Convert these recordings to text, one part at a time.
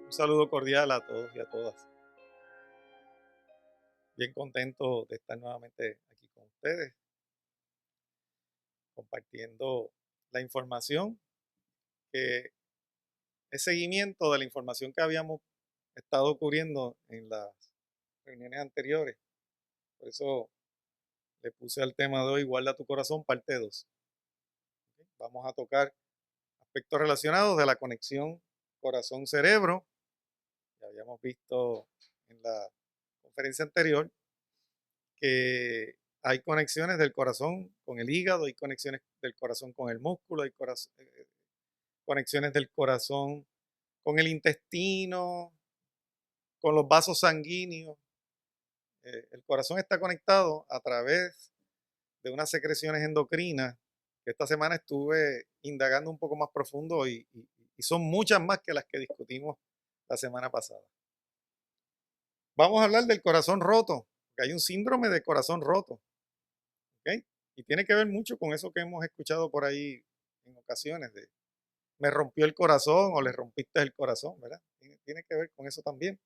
Un saludo cordial a todos y a todas. Bien contento de estar nuevamente aquí con ustedes, compartiendo la información que es seguimiento de la información que habíamos estado cubriendo en las reuniones anteriores. Por eso le puse al tema de hoy, Guarda tu corazón, parte 2. ¿Ok? Vamos a tocar aspectos relacionados de la conexión corazón-cerebro. Ya habíamos visto en la conferencia anterior que hay conexiones del corazón con el hígado, hay conexiones del corazón con el músculo, hay conexiones del corazón con el intestino, con los vasos sanguíneos. El corazón está conectado a través de unas secreciones endocrinas que esta semana estuve indagando un poco más profundo y son muchas más que las que discutimos la semana pasada. Vamos a hablar del corazón roto, que hay un síndrome de corazón roto. ¿Ok? Y tiene que ver mucho con eso que hemos escuchado por ahí en ocasiones, de me rompió el corazón o le rompiste el corazón, ¿verdad? Tiene que ver con eso también.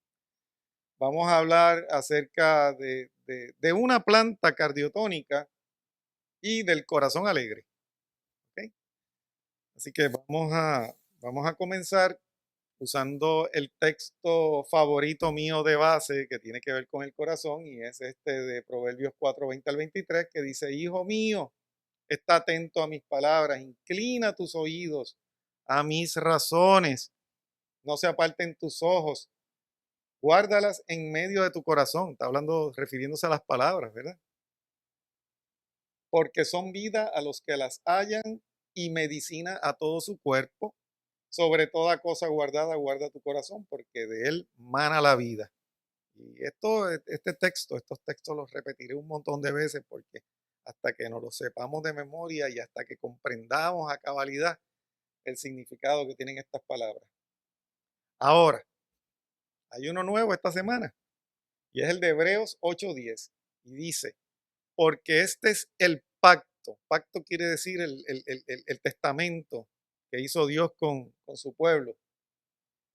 Vamos a hablar acerca de una planta cardiotónica y del corazón alegre. ¿Ok? Así que vamos a comenzar usando el texto favorito mío de base que tiene que ver con el corazón y es este de Proverbios 4:20 al 23 que dice, Hijo mío, está atento a mis palabras, inclina tus oídos a mis razones, no se aparten tus ojos, guárdalas en medio de tu corazón. Está hablando, refiriéndose a las palabras, ¿verdad? Porque son vida a los que las hallan y medicina a todo su cuerpo. Sobre toda cosa guardada, guarda tu corazón, porque de él mana la vida. Y este texto, estos textos los repetiré un montón de veces porque hasta que no los sepamos de memoria y hasta que comprendamos a cabalidad el significado que tienen estas palabras. Ahora, hay uno nuevo esta semana y es el de Hebreos 8:10 y dice, porque este es el pacto. Pacto quiere decir el testamento que hizo Dios con su pueblo,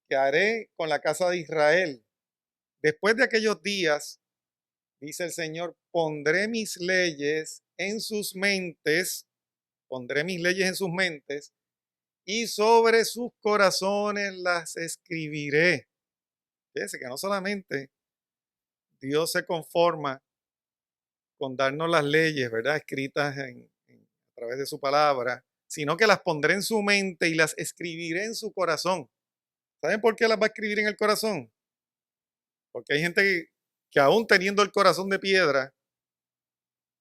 que haré con la casa de Israel. Después de aquellos días, dice el Señor, pondré mis leyes en sus mentes y sobre sus corazones las escribiré. Fíjense que no solamente Dios se conforma con darnos las leyes, ¿verdad? Escritas a través de su palabra, sino que las pondré en su mente y las escribiré en su corazón. ¿Saben por qué las va a escribir en el corazón? Porque hay gente que aún teniendo el corazón de piedra,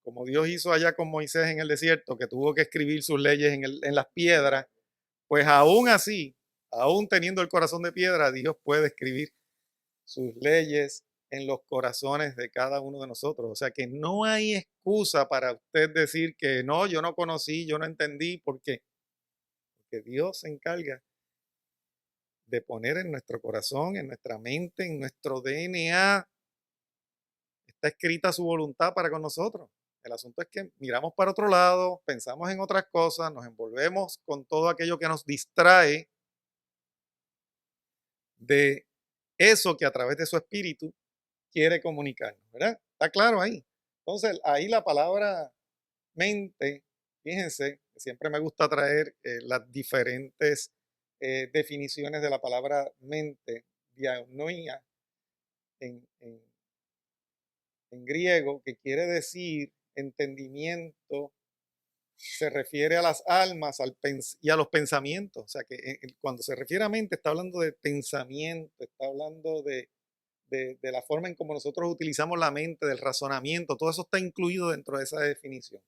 como Dios hizo allá con Moisés en el desierto, que tuvo que escribir sus leyes en las piedras, pues aún así, aún teniendo el corazón de piedra, Dios puede escribir sus leyes en los corazones de cada uno de nosotros. O sea que no hay excusa para usted decir que no, yo no conocí, yo no entendí, porque Dios se encarga de poner en nuestro corazón, en nuestra mente, en nuestro DNA, está escrita su voluntad para con nosotros. El asunto es que miramos para otro lado, pensamos en otras cosas, nos envolvemos con todo aquello que nos distrae de eso que a través de su espíritu quiere comunicarnos, ¿verdad? Está claro ahí. Entonces, ahí la palabra mente, fíjense, siempre me gusta traer las diferentes definiciones de la palabra mente, dianoia, en en griego, que quiere decir entendimiento, se refiere a las almas y a los pensamientos. O sea que cuando se refiere a mente está hablando de pensamiento, está hablando de la forma en cómo nosotros utilizamos la mente, del razonamiento, todo eso está incluido dentro de esa definición.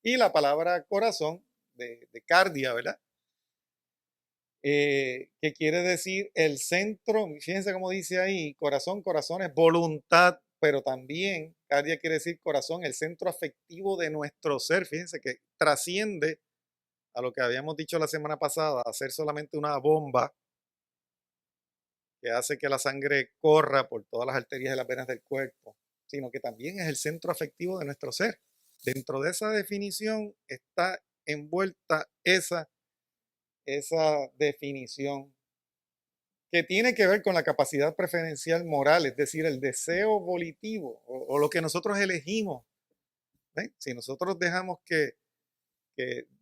Y la palabra corazón, de cardia, ¿verdad? Que quiere decir el centro, fíjense cómo dice ahí, corazón, corazón es voluntad, pero también cardia quiere decir corazón, el centro afectivo de nuestro ser, fíjense que trasciende a lo que habíamos dicho la semana pasada, a ser solamente una bomba que hace que la sangre corra por todas las arterias y las venas del cuerpo, sino que también es el centro afectivo de nuestro ser. Dentro de esa definición está envuelta esa definición que tiene que ver con la capacidad preferencial moral, es decir, el deseo volitivo o lo que nosotros elegimos. ¿Ven? Si nosotros dejamos que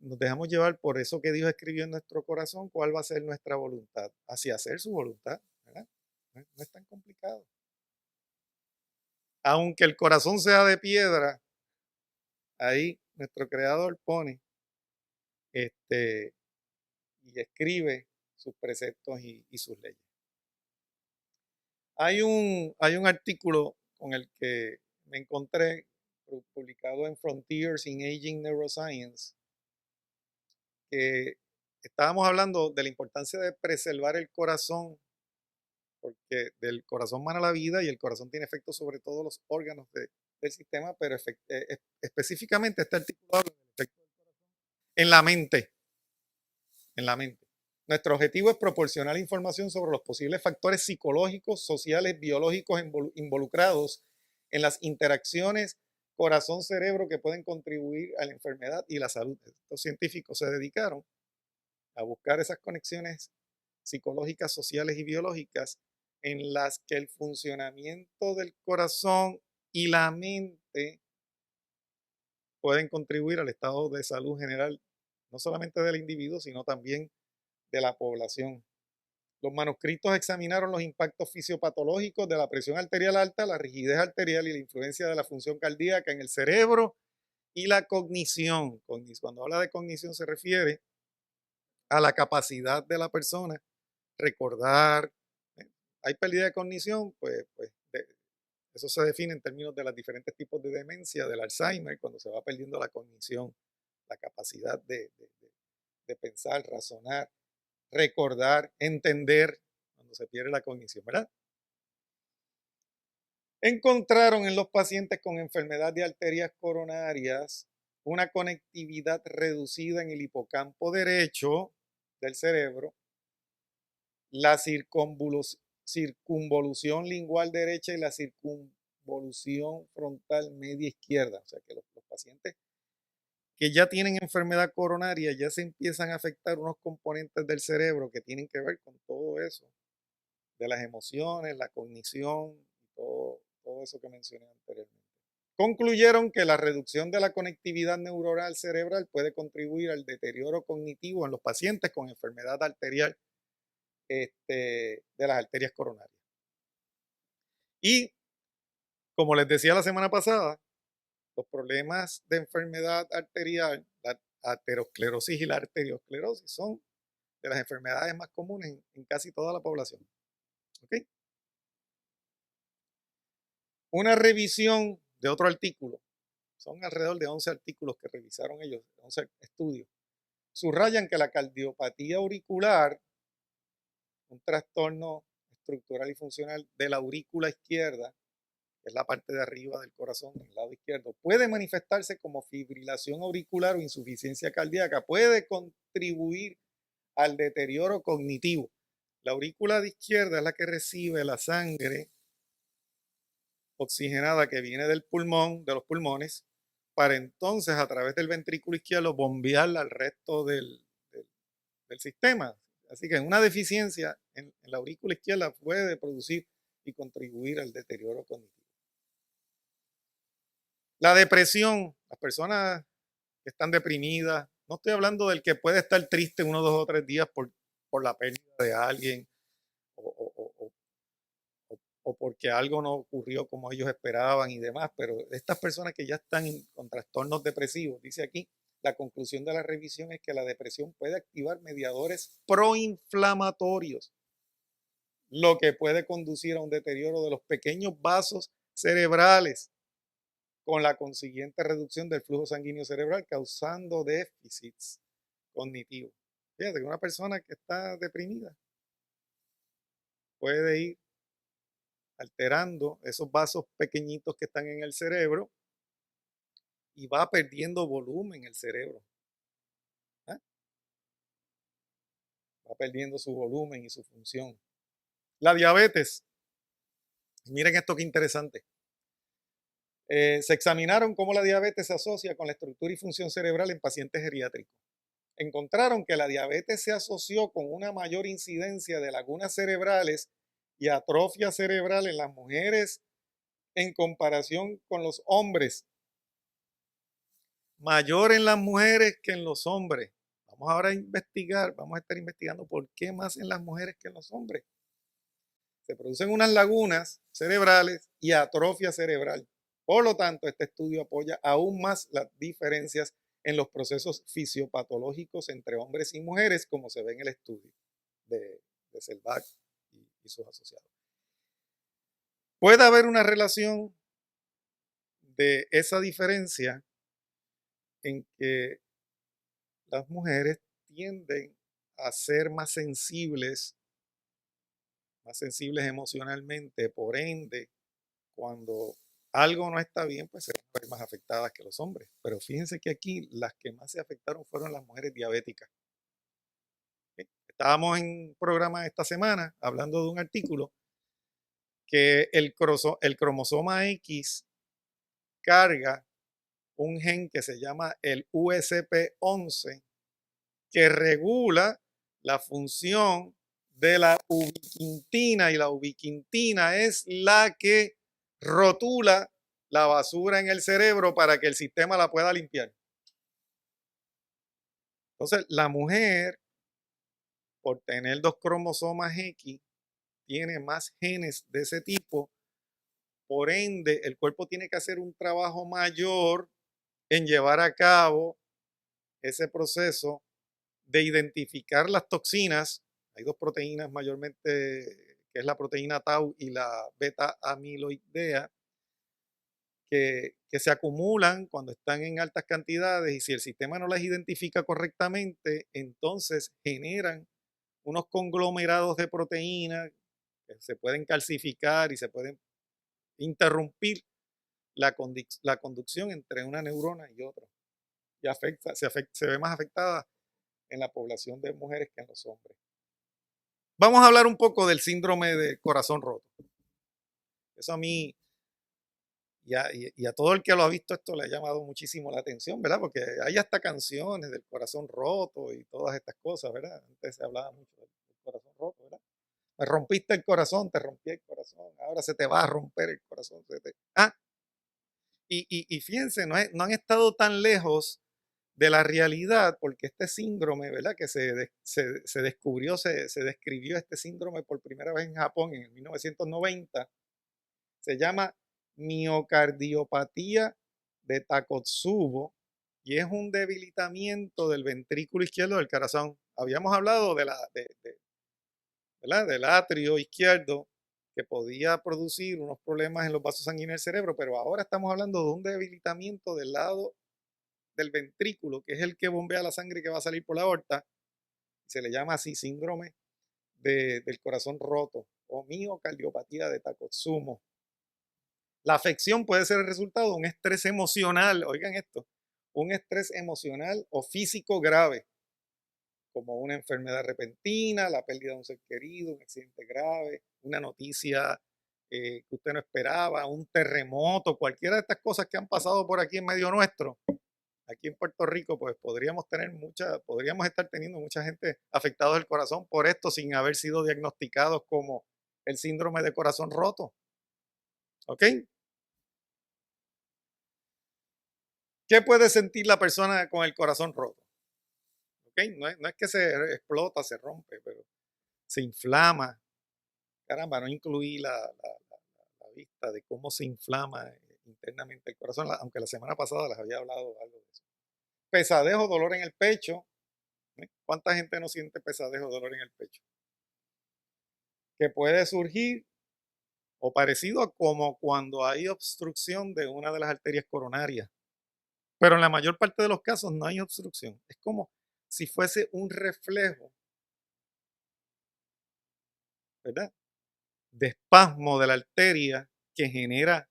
nos dejamos llevar por eso que Dios escribió en nuestro corazón, ¿cuál va a ser nuestra voluntad? Hacia hacer su voluntad, ¿verdad? No es tan complicado. Aunque el corazón sea de piedra, ahí nuestro creador pone este, y escribe sus preceptos y sus leyes. Hay un artículo con el que me encontré publicado en Frontiers in Aging Neuroscience, que estábamos hablando de la importancia de preservar el corazón, porque del corazón mana la vida y el corazón tiene efectos sobre todos los órganos del sistema, pero específicamente este artículo habla del efecto en la mente, en la mente. Nuestro objetivo es proporcionar información sobre los posibles factores psicológicos, sociales, biológicos involucrados en las interacciones corazón-cerebro que pueden contribuir a la enfermedad y la salud. Estos científicos se dedicaron a buscar esas conexiones psicológicas, sociales y biológicas en las que el funcionamiento del corazón y la mente pueden contribuir al estado de salud general, no solamente del individuo, sino también de la población. Los manuscritos examinaron los impactos fisiopatológicos de la presión arterial alta, la rigidez arterial y la influencia de la función cardíaca en el cerebro y la cognición. Cuando habla de cognición se refiere a la capacidad de la persona recordar. Hay pérdida de cognición, eso se define en términos de los diferentes tipos de demencia, del Alzheimer, cuando se va perdiendo la cognición, la capacidad de pensar, razonar, recordar, entender, cuando se pierde la cognición, ¿verdad? Encontraron en los pacientes con enfermedad de arterias coronarias una conectividad reducida en el hipocampo derecho del cerebro, la circunvolución lingual derecha y la circunvolución frontal media izquierda. O sea que los pacientes que ya tienen enfermedad coronaria ya se empiezan a afectar unos componentes del cerebro que tienen que ver con todo eso, de las emociones, la cognición y todo eso que mencioné anteriormente. Concluyeron que la reducción de la conectividad neuronal cerebral puede contribuir al deterioro cognitivo en los pacientes con enfermedad arterial de las arterias coronarias. Y como les decía la semana pasada, los problemas de enfermedad arterial, la aterosclerosis y la arteriosclerosis son de las enfermedades más comunes en casi toda la población. ¿Okay? Una revisión de otro artículo, son alrededor de 11 artículos que revisaron ellos, 11 estudios, subrayan que la cardiopatía auricular, un trastorno estructural y funcional de la aurícula izquierda, que es la parte de arriba del corazón, del lado izquierdo, puede manifestarse como fibrilación auricular o insuficiencia cardíaca, puede contribuir al deterioro cognitivo. La aurícula de izquierda es la que recibe la sangre oxigenada que viene del pulmón, de los pulmones, para entonces a través del ventrículo izquierdo bombearla al resto del sistema. Así que una deficiencia en la aurícula izquierda puede producir y contribuir al deterioro cognitivo. La depresión, las personas que están deprimidas, no estoy hablando del que puede estar triste 1, 2 o 3 días por la pérdida de alguien o porque algo no ocurrió como ellos esperaban y demás, pero estas personas que ya están con trastornos depresivos, dice aquí, la conclusión de la revisión es que la depresión puede activar mediadores proinflamatorios, lo que puede conducir a un deterioro de los pequeños vasos cerebrales, con la consiguiente reducción del flujo sanguíneo cerebral, causando déficits cognitivos. Fíjate que una persona que está deprimida puede ir alterando esos vasos pequeñitos que están en el cerebro y va perdiendo volumen el cerebro. ¿eh? Va perdiendo su volumen y su función. La diabetes, miren esto que interesante. Se examinaron cómo la diabetes se asocia con la estructura y función cerebral en pacientes geriátricos. encontraron que la diabetes se asoció con una mayor incidencia de lagunas cerebrales y atrofia cerebral en las mujeres en comparación con los hombres. Mayor en las mujeres que en los hombres. Vamos ahora a investigar, vamos a estar investigando por qué más en las mujeres que en los hombres. Se producen unas lagunas cerebrales y atrofia cerebral. Por lo tanto, este estudio apoya aún más las diferencias en los procesos fisiopatológicos entre hombres y mujeres, como se ve en el estudio de Selbach y sus asociados. Puede haber una relación de esa diferencia en que las mujeres tienden a ser más sensibles emocionalmente, por ende, cuando algo no está bien, pues se van a ver más afectadas que los hombres. Pero fíjense que aquí las que más se afectaron fueron las mujeres diabéticas. ¿Sí? Estábamos en un programa esta semana hablando de un artículo que el cromosoma X carga un gen que se llama el USP11, que regula la función de la ubiquintina, y la ubiquintina es la que rotula la basura en el cerebro para que el sistema la pueda limpiar. Entonces, la mujer, por tener dos cromosomas X, tiene más genes de ese tipo, por ende, el cuerpo tiene que hacer un trabajo mayor en llevar a cabo ese proceso de identificar las toxinas. Hay dos proteínas mayormente, que es la proteína tau y la beta amiloidea, que se acumulan cuando están en altas cantidades, y si el sistema no las identifica correctamente, entonces generan unos conglomerados de proteínas que se pueden calcificar y se pueden interrumpir la conducción entre una neurona y otra. Y se ve más afectada en la población de mujeres que en los hombres. Vamos a hablar un poco del síndrome de corazón roto. Eso a mí y a todo el que lo ha visto esto le ha llamado muchísimo la atención, ¿verdad? Porque hay hasta canciones del corazón roto y todas estas cosas, ¿verdad? Antes se hablaba mucho del corazón roto, ¿verdad? Me rompiste el corazón, te rompí el corazón, ahora se te va a romper el corazón. Y fíjense, no han estado tan lejos de la realidad, porque este síndrome, ¿verdad? Que se descubrió, se describió este síndrome por primera vez en Japón en 1990, se llama miocardiopatía de Takotsubo, y es un debilitamiento del ventrículo izquierdo del corazón. Habíamos hablado ¿verdad? Del atrio izquierdo, que podía producir unos problemas en los vasos sanguíneos del cerebro, pero ahora estamos hablando de un debilitamiento del lado del ventrículo, que es el que bombea la sangre que va a salir por la aorta. Se le llama así síndrome del corazón roto o miocardiopatía de Takotsubo. La afección puede ser el resultado de un estrés emocional, oigan esto, un estrés emocional o físico grave, como una enfermedad repentina, la pérdida de un ser querido, un accidente grave, una noticia que usted no esperaba, un terremoto, cualquiera de estas cosas que han pasado por aquí en medio nuestro. Aquí en Puerto Rico, pues podríamos estar teniendo mucha gente afectada del corazón por esto sin haber sido diagnosticados como el síndrome de corazón roto. ¿Ok? ¿Qué puede sentir la persona con el corazón roto? ¿Ok? No es que se explota, se rompe, pero se inflama. Caramba, no incluí la vista de cómo se inflama internamente el corazón, aunque la semana pasada les había hablado algo de eso. Pesadez, dolor en el pecho. ¿Cuánta gente no siente pesadez o dolor en el pecho? Que puede surgir o parecido a como cuando hay obstrucción de una de las arterias coronarias. Pero en la mayor parte de los casos no hay obstrucción. Es como si fuese un reflejo, ¿verdad? De espasmo de la arteria que genera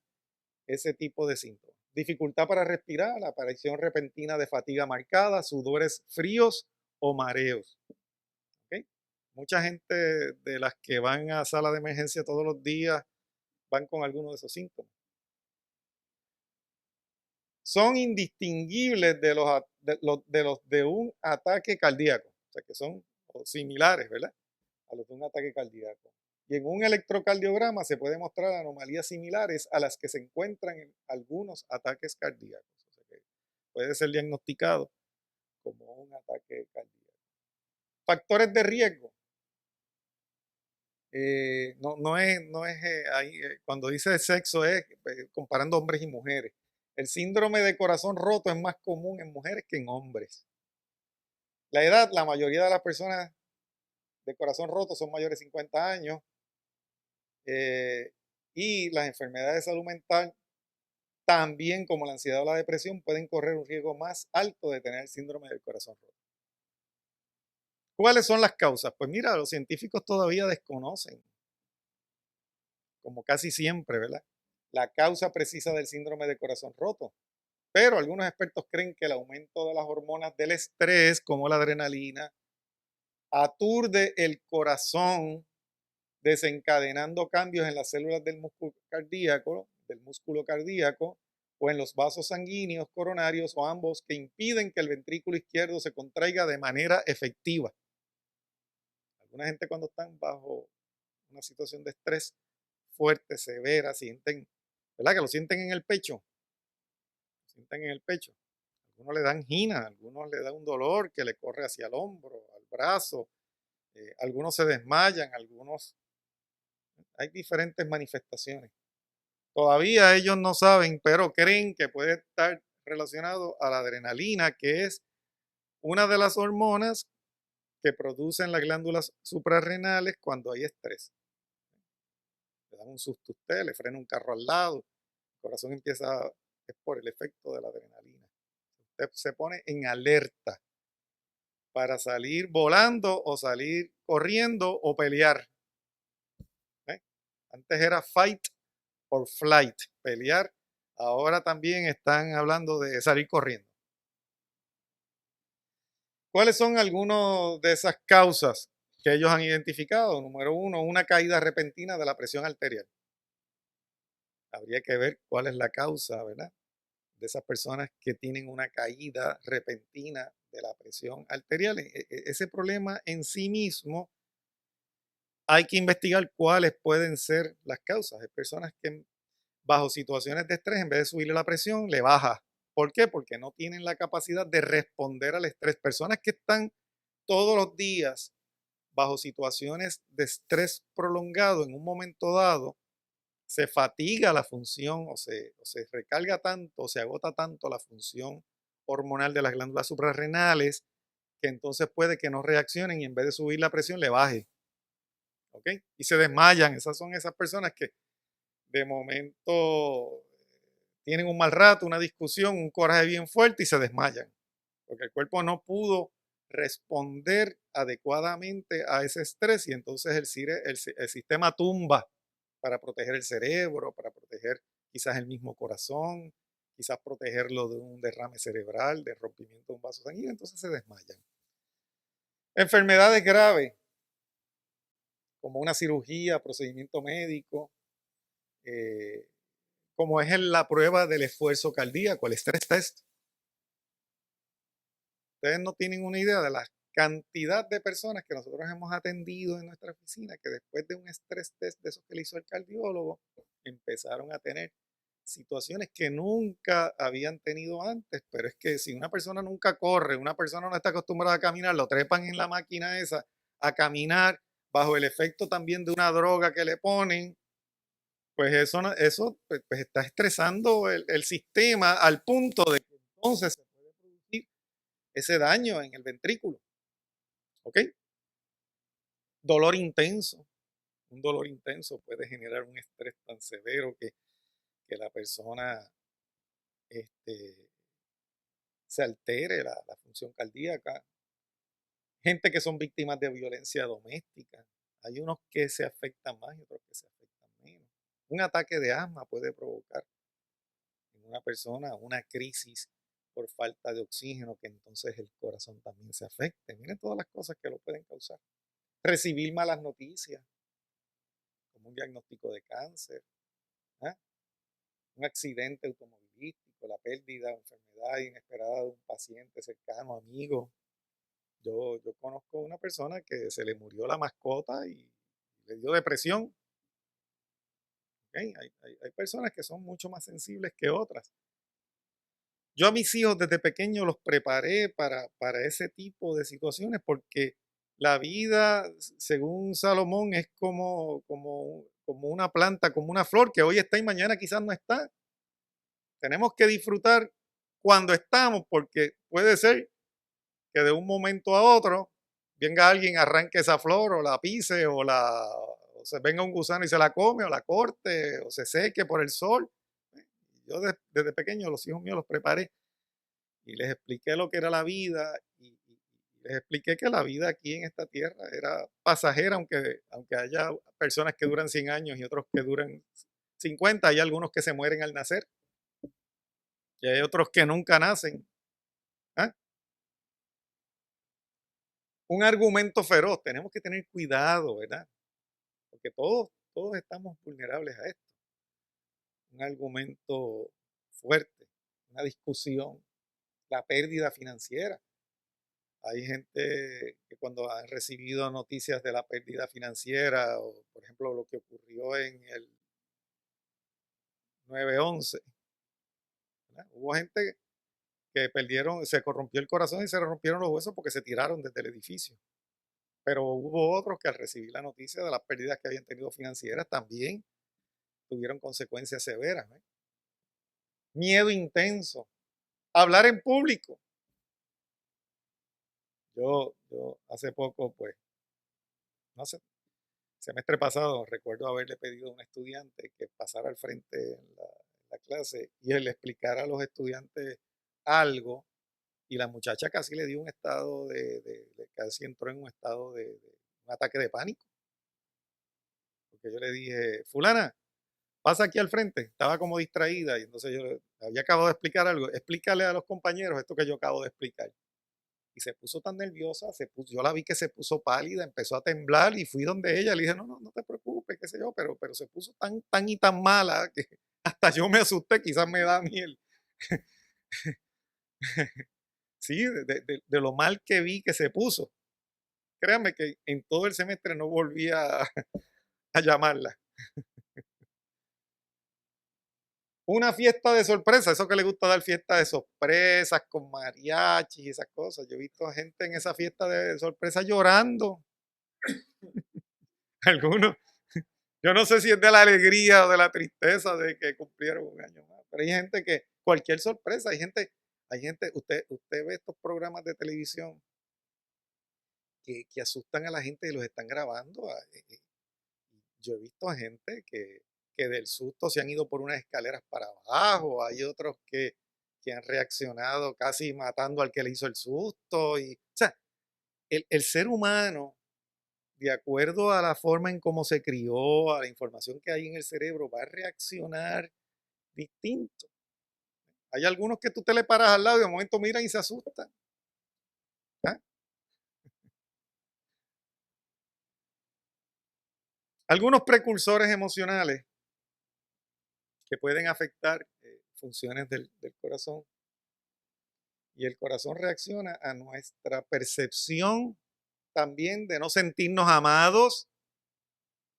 ese tipo de síntomas. Dificultad para respirar, aparición repentina de fatiga marcada, sudores fríos o mareos. ¿Okay? Mucha gente de las que van a sala de emergencia todos los días van con alguno de esos síntomas. Son indistinguibles de un ataque cardíaco, o sea, que son similares, ¿verdad? A los de un ataque cardíaco. Y en un electrocardiograma se puede mostrar anomalías similares a las que se encuentran en algunos ataques cardíacos. O sea que puede ser diagnosticado como un ataque cardíaco. Factores de riesgo. No es ahí, cuando dice sexo es comparando hombres y mujeres. El síndrome de corazón roto es más común en mujeres que en hombres. La edad, la mayoría de las personas de corazón roto son mayores de 50 años. Y las enfermedades de salud mental, también como la ansiedad o la depresión, pueden correr un riesgo más alto de tener el síndrome del corazón roto. ¿Cuáles son las causas? Pues mira, los científicos todavía desconocen, como casi siempre, ¿verdad? La causa precisa del síndrome del corazón roto. Pero algunos expertos creen que el aumento de las hormonas del estrés, como la adrenalina, aturde el corazón, desencadenando cambios en las células del músculo cardíaco o en los vasos sanguíneos coronarios o ambos, que impiden que el ventrículo izquierdo se contraiga de manera efectiva. Alguna gente, cuando están bajo una situación de estrés fuerte, severa, sienten, ¿verdad? Que lo sienten en el pecho, lo sienten en el pecho. Algunos le dan angina, algunos le da un dolor que le corre hacia el hombro, al brazo, algunos se desmayan, algunos, hay diferentes manifestaciones. Todavía ellos no saben, pero creen que puede estar relacionado a la adrenalina, que es una de las hormonas que producen las glándulas suprarrenales cuando hay estrés. Le dan un susto a usted, le frena un carro al lado, el corazón empieza, es por el efecto de la adrenalina. Usted se pone en alerta para salir volando o salir corriendo o pelear. ¿Eh? Antes era fight or flight, pelear. Ahora también están hablando de salir corriendo. ¿Cuáles son algunas de esas causas que ellos han identificado? Número uno, una caída repentina de la presión arterial. Habría que ver cuál es la causa, ¿verdad? De esas personas que tienen una caída repentina de la presión arterial. Ese problema en sí mismo hay que investigar cuáles pueden ser las causas. Hay personas que bajo situaciones de estrés, en vez de subirle la presión, le baja. ¿Por qué? Porque no tienen la capacidad de responder al estrés. Personas que están todos los días bajo situaciones de estrés prolongado, en un momento dado, se fatiga la función o se recarga tanto, o se agota tanto la función hormonal de las glándulas suprarrenales, que entonces puede que no reaccionen y en vez de subir la presión le baje. ¿Ok? Y se desmayan. Esas son esas personas que de momento tienen un mal rato, una discusión, un coraje bien fuerte y se desmayan, porque el cuerpo no pudo responder adecuadamente a ese estrés y entonces el sistema tumba para proteger el cerebro, para proteger quizás el mismo corazón, quizás protegerlo de un derrame cerebral, de rompimiento de un vaso sanguíneo, entonces se desmayan. Enfermedades graves, como una cirugía, procedimiento médico, eh, como es en la prueba del esfuerzo cardíaco, el stress test. Ustedes no tienen una idea de la cantidad de personas que nosotros hemos atendido en nuestra oficina que después de un stress test de esos que le hizo el cardiólogo, empezaron a tener situaciones que nunca habían tenido antes. Pero es que si una persona nunca corre, una persona no está acostumbrada a caminar, lo trepan en la máquina esa a caminar bajo el efecto también de una droga que le ponen, pues eso pues está estresando el sistema al punto de que entonces se puede producir ese daño en el ventrículo. ¿Ok? Dolor intenso. Un dolor intenso puede generar un estrés tan severo que la persona este, se altere la función cardíaca. Gente que son víctimas de violencia doméstica. Hay unos que se afectan más y otros que se afectan menos. Un ataque de asma puede provocar en una persona una crisis por falta de oxígeno, que entonces el corazón también se afecte. Miren todas las cosas que lo pueden causar. Recibir malas noticias, como un diagnóstico de cáncer, ¿ah? Un accidente automovilístico, médico, la pérdida o enfermedad inesperada de un paciente cercano, amigo. Yo conozco una persona que se le murió la mascota y le dio depresión. ¿Ok? Hay personas que son mucho más sensibles que otras. Yo a mis hijos desde pequeños los preparé para ese tipo de situaciones porque la vida, según Salomón, es como una planta, como una flor que hoy está y mañana quizás no está. Tenemos que disfrutar cuando estamos porque puede ser que de un momento a otro venga alguien, arranque esa flor o la pise o se venga un gusano y se la come o la corte o se seque por el sol. Yo desde pequeño los hijos míos los preparé y les expliqué lo que era la vida y les expliqué que la vida aquí en esta tierra era pasajera, aunque haya personas que duran 100 años y otros que duran 50, hay algunos que se mueren al nacer y hay otros que nunca nacen. ¿Ah? Un argumento feroz, tenemos que tener cuidado, ¿verdad? Porque todos estamos vulnerables a esto. Un argumento fuerte, una discusión, la pérdida financiera. Hay gente que cuando han recibido noticias de la pérdida financiera, o por ejemplo lo que ocurrió en el 9/11, ¿verdad? Hubo gente que perdieron, se corrompió el corazón y se le rompieron los huesos porque se tiraron desde el edificio. Pero hubo otros que al recibir la noticia de las pérdidas que habían tenido financieras también tuvieron consecuencias severas. ¿Eh? Miedo intenso, hablar en público. Yo hace poco, pues, no sé, semestre pasado, recuerdo haberle pedido a un estudiante que pasara al frente en la clase y él le explicara a los estudiantes algo y la muchacha casi le dio un estado casi entró en un estado de un ataque de pánico. Porque yo le dije, fulana, pasa aquí al frente. Estaba como distraída y entonces yo había acabado de explicar algo. Explícale a los compañeros esto que yo acabo de explicar. Y se puso tan nerviosa, yo la vi que se puso pálida, empezó a temblar y fui donde ella. Le dije, no, no, no te preocupes, qué sé yo, pero se puso tan y tan mala que hasta yo me asusté, quizás me da miel. Sí, de lo mal que vi que se puso. Créanme que en todo el semestre no volví a llamarla. Una fiesta de sorpresa, eso que le gusta dar fiesta de sorpresas con mariachis y esas cosas. Yo he visto a gente en esa fiesta de sorpresa llorando. Algunos, yo no sé si es de la alegría o de la tristeza de que cumplieron un año más, pero hay gente que cualquier sorpresa, usted ve estos programas de televisión que asustan a la gente y los están grabando. Yo he visto a gente que del susto se han ido por unas escaleras para abajo, hay otros que han reaccionado casi matando al que le hizo el susto. O sea, el ser humano, de acuerdo a la forma en cómo se crió, a la información que hay en el cerebro, va a reaccionar distinto. Hay algunos que tú te le paras al lado y de momento miran y se asustan. ¿Ah? Algunos precursores emocionales que pueden afectar funciones del corazón. Y el corazón reacciona a nuestra percepción también de no sentirnos amados,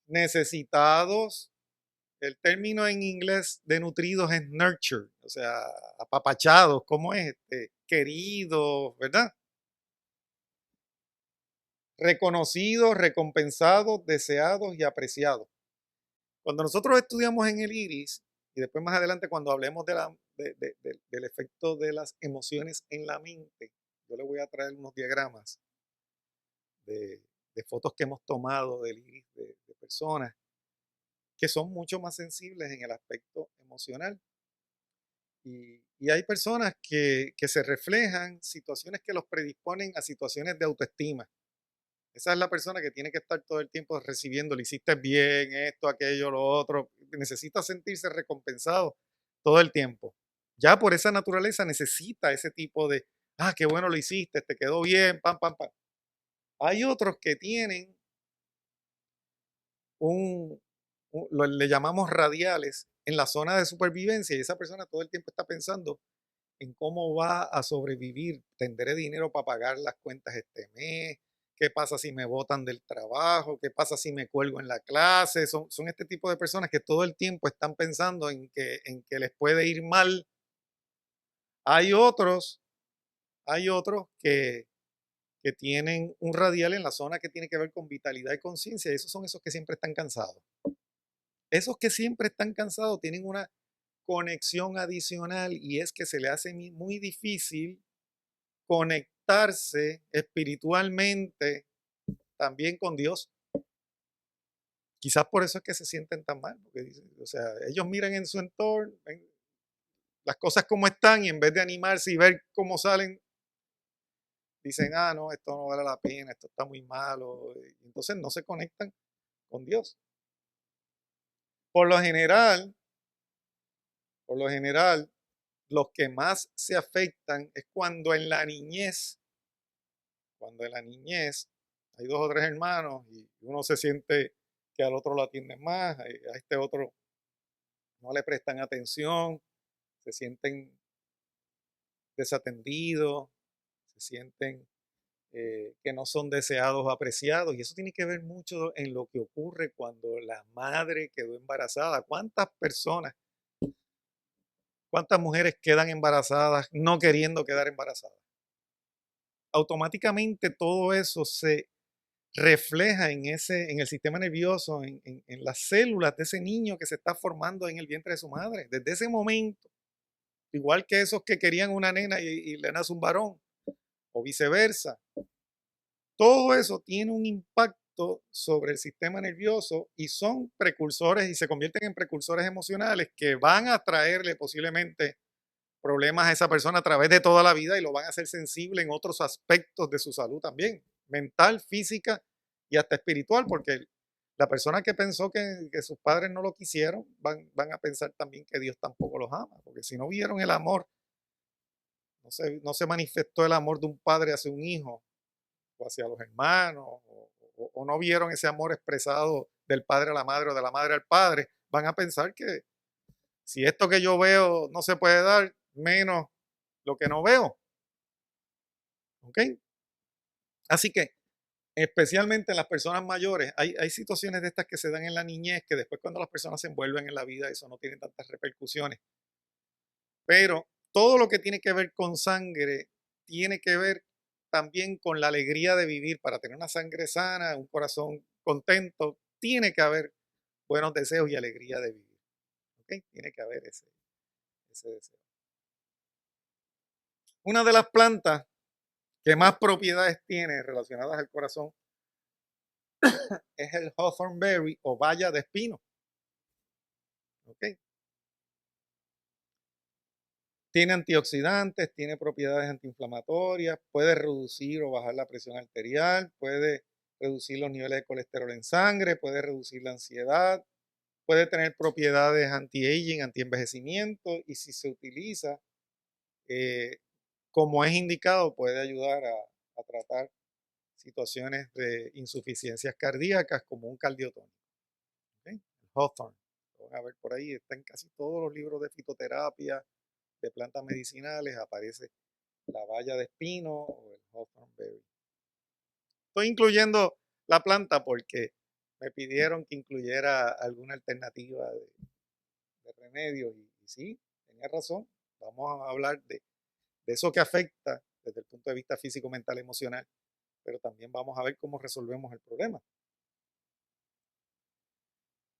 necesitados. El término en inglés de nutridos es nurture, o sea, apapachados, ¿cómo es? Queridos, ¿verdad? Reconocidos, recompensados, deseados y apreciados. Cuando nosotros estudiamos en el iris, y después más adelante cuando hablemos del efecto de las emociones en la mente, yo le voy a traer unos diagramas de, de fotos que hemos tomado del iris de personas que son mucho más sensibles en el aspecto emocional. Y hay personas que se reflejan situaciones que los predisponen a situaciones de autoestima. Esa es la persona que tiene que estar todo el tiempo recibiendo, le hiciste bien, esto, aquello, lo otro. Necesita sentirse recompensado todo el tiempo. Ya por esa naturaleza necesita ese tipo de, qué bueno lo hiciste, te quedó bien, pam, pam, pam. Hay otros que tienen un, le llamamos radiales, en la zona de supervivencia y esa persona todo el tiempo está pensando en cómo va a sobrevivir, tendré dinero para pagar las cuentas este mes, qué pasa si me botan del trabajo, qué pasa si me cuelgo en la clase, son este tipo de personas que todo el tiempo están pensando en que les puede ir mal. Hay otros, hay otros que tienen un radial en la zona que tiene que ver con vitalidad y conciencia, y esos son esos que siempre están cansados. Esos que siempre están cansados tienen una conexión adicional y es que se le hace muy difícil conectarse espiritualmente también con Dios. Quizás por eso es que se sienten tan mal, porque o sea, ellos miran en su entorno, ven las cosas como están y en vez de animarse y ver cómo salen, dicen, ah, no, esto no vale la pena, esto está muy malo. Y entonces no se conectan con Dios. Por lo general, por lo general, los que más se afectan es cuando en la niñez hay dos o tres hermanos y uno se siente que al otro lo atienden más, a este otro no le prestan atención, se sienten desatendidos, se sienten que no son deseados o apreciados. Y eso tiene que ver mucho en lo que ocurre cuando la madre quedó embarazada. ¿Cuántas personas, cuántas mujeres quedan embarazadas no queriendo quedar embarazadas? Automáticamente todo eso se refleja en el sistema nervioso, en las células de ese niño que se está formando en el vientre de su madre. Desde ese momento, igual que esos que querían una nena y le nace un varón, o viceversa. Todo eso tiene un impacto sobre el sistema nervioso y son precursores y se convierten en precursores emocionales que van a traerle posiblemente problemas a esa persona a través de toda la vida y lo van a hacer sensible en otros aspectos de su salud también, mental, física y hasta espiritual, porque la persona que pensó que sus padres no lo quisieron van a pensar también que Dios tampoco los ama, porque si no vieron el amor, no se manifestó el amor de un padre hacia un hijo o hacia los hermanos, o no vieron ese amor expresado del padre a la madre o de la madre al padre, van a pensar que si esto que yo veo no se puede dar, menos lo que no veo. ¿Ok? Así que, especialmente en las personas mayores, hay situaciones de estas que se dan en la niñez que después cuando las personas se envuelven en la vida, eso no tiene tantas repercusiones. Pero todo lo que tiene que ver con sangre tiene que ver también con la alegría de vivir. Para tener una sangre sana, un corazón contento, tiene que haber buenos deseos y alegría de vivir. ¿Ok? Tiene que haber ese deseo. Una de las plantas que más propiedades tiene relacionadas al corazón es el hawthorn berry o baya de espino. ¿Ok? Tiene antioxidantes, tiene propiedades antiinflamatorias, puede reducir o bajar la presión arterial, puede reducir los niveles de colesterol en sangre, puede reducir la ansiedad, puede tener propiedades anti-aging, anti-envejecimiento y si se utiliza eh, como es indicado puede ayudar a tratar situaciones de insuficiencias cardíacas como un cardiotónico. ¿Okay? El Hawthorne, lo van a ver por ahí, está en casi todos los libros de fitoterapia, de plantas medicinales, aparece la baya de espino o el hawthorn berry. Estoy incluyendo la planta porque me pidieron que incluyera alguna alternativa de remedio y sí, tenía razón. Vamos a hablar de eso que afecta desde el punto de vista físico, mental, emocional, pero también vamos a ver cómo resolvemos el problema.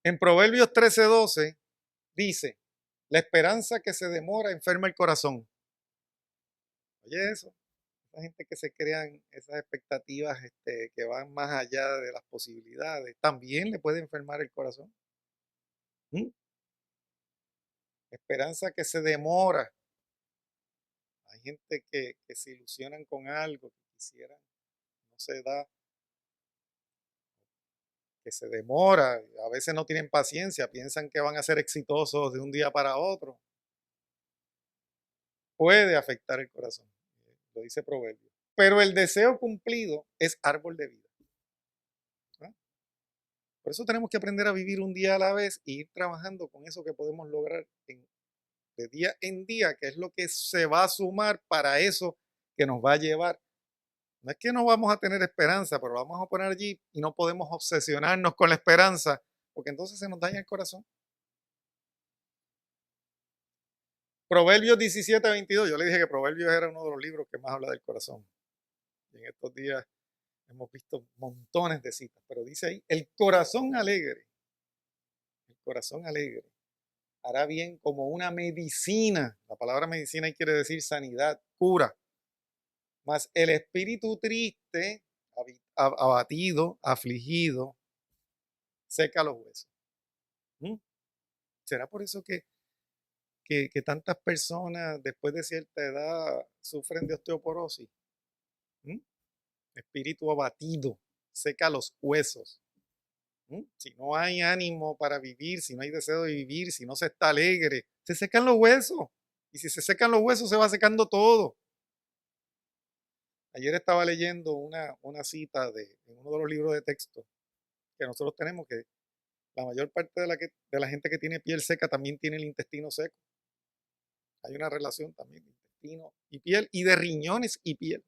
En Proverbios 13:12 dice, la esperanza que se demora enferma el corazón. Oye eso, esa gente que se crean esas expectativas que van más allá de las posibilidades, también le puede enfermar el corazón. ¿Mm? Esperanza que se demora. Hay gente que se ilusionan con algo que quisieran, no se da, que se demora, a veces no tienen paciencia, piensan que van a ser exitosos de un día para otro. Puede afectar el corazón, lo dice Proverbio. Pero el deseo cumplido es árbol de vida. ¿No? Por eso tenemos que aprender a vivir un día a la vez y ir trabajando con eso que podemos lograr de día en día, que es lo que se va a sumar para eso que nos va a llevar. No es que no vamos a tener esperanza, pero lo vamos a poner allí y no podemos obsesionarnos con la esperanza, porque entonces se nos daña el corazón. Proverbios 17:22. Yo le dije que Proverbios era uno de los libros que más habla del corazón. Y en estos días hemos visto montones de citas, pero dice ahí, el corazón alegre hará bien como una medicina. La palabra medicina ahí quiere decir sanidad, cura. Mas el espíritu triste, abatido, afligido, seca los huesos. ¿Mm? ¿Será por eso que tantas personas después de cierta edad sufren de osteoporosis? ¿Mm? Espíritu abatido, seca los huesos. Si no hay ánimo para vivir, si no hay deseo de vivir, si no se está alegre, se secan los huesos. Y si se secan los huesos, se va secando todo. Ayer estaba leyendo una cita en uno de los libros de texto que nosotros tenemos, que la mayor parte de la gente que tiene piel seca también tiene el intestino seco. Hay una relación también de intestino y piel, y de riñones y piel.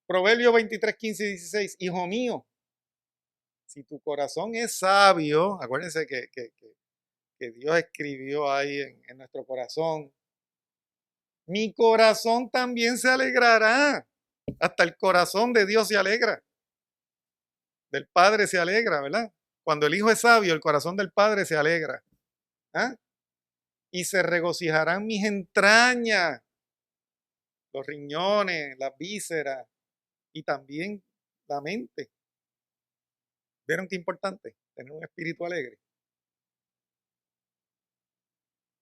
Proverbios 23:15 y 16. Hijo mío, si tu corazón es sabio, acuérdense que Dios escribió ahí en nuestro corazón, mi corazón también se alegrará. Hasta el corazón de Dios se alegra. Del Padre se alegra, ¿verdad? Cuando el Hijo es sabio, el corazón del Padre se alegra. ¿Ah? Y se regocijarán mis entrañas, los riñones, las vísceras y también la mente. ¿Vieron qué importante? Tener un espíritu alegre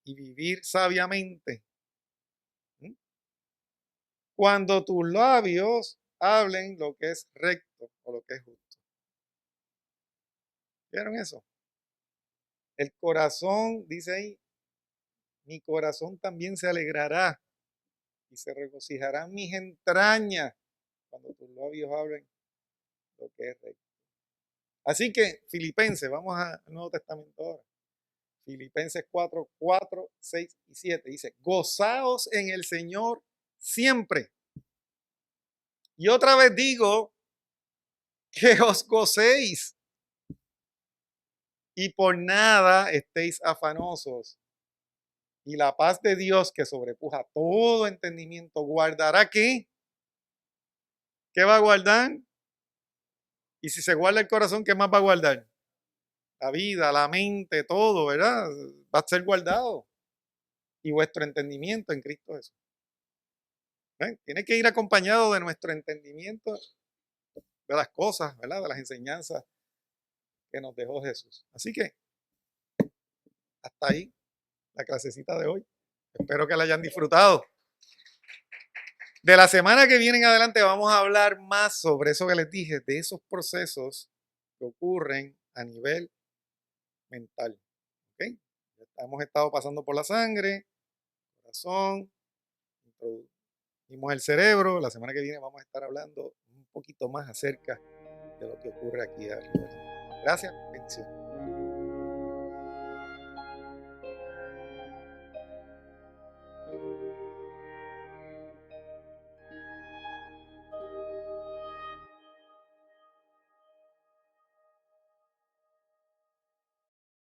y vivir sabiamente. Cuando tus labios hablen lo que es recto o lo que es justo. ¿Vieron eso? El corazón, dice ahí, mi corazón también se alegrará y se regocijarán mis entrañas cuando tus labios hablen lo que es recto. Así que, Filipenses, vamos al Nuevo Testamento ahora. Filipenses 4:4, 6 y 7 dice, gozaos en el Señor siempre. Y otra vez digo que os gocéis y por nada estéis afanosos. Y la paz de Dios que sobrepuja todo entendimiento guardará ¿qué? ¿Qué va a guardar? Y si se guarda el corazón, ¿qué más va a guardar? La vida, la mente, todo, ¿verdad? Va a ser guardado. Y vuestro entendimiento en Cristo Jesús. ¿Ven? Tiene que ir acompañado de nuestro entendimiento de las cosas, ¿verdad? De las enseñanzas que nos dejó Jesús. Así que hasta ahí la clasecita de hoy. Espero que la hayan disfrutado. De la semana que viene en adelante vamos a hablar más sobre eso que les dije, de esos procesos que ocurren a nivel mental. ¿Okay? Hemos estado pasando por la sangre, corazón, introducimos el cerebro. La semana que viene vamos a estar hablando un poquito más acerca de lo que ocurre aquí arriba. Gracias, bendiciones.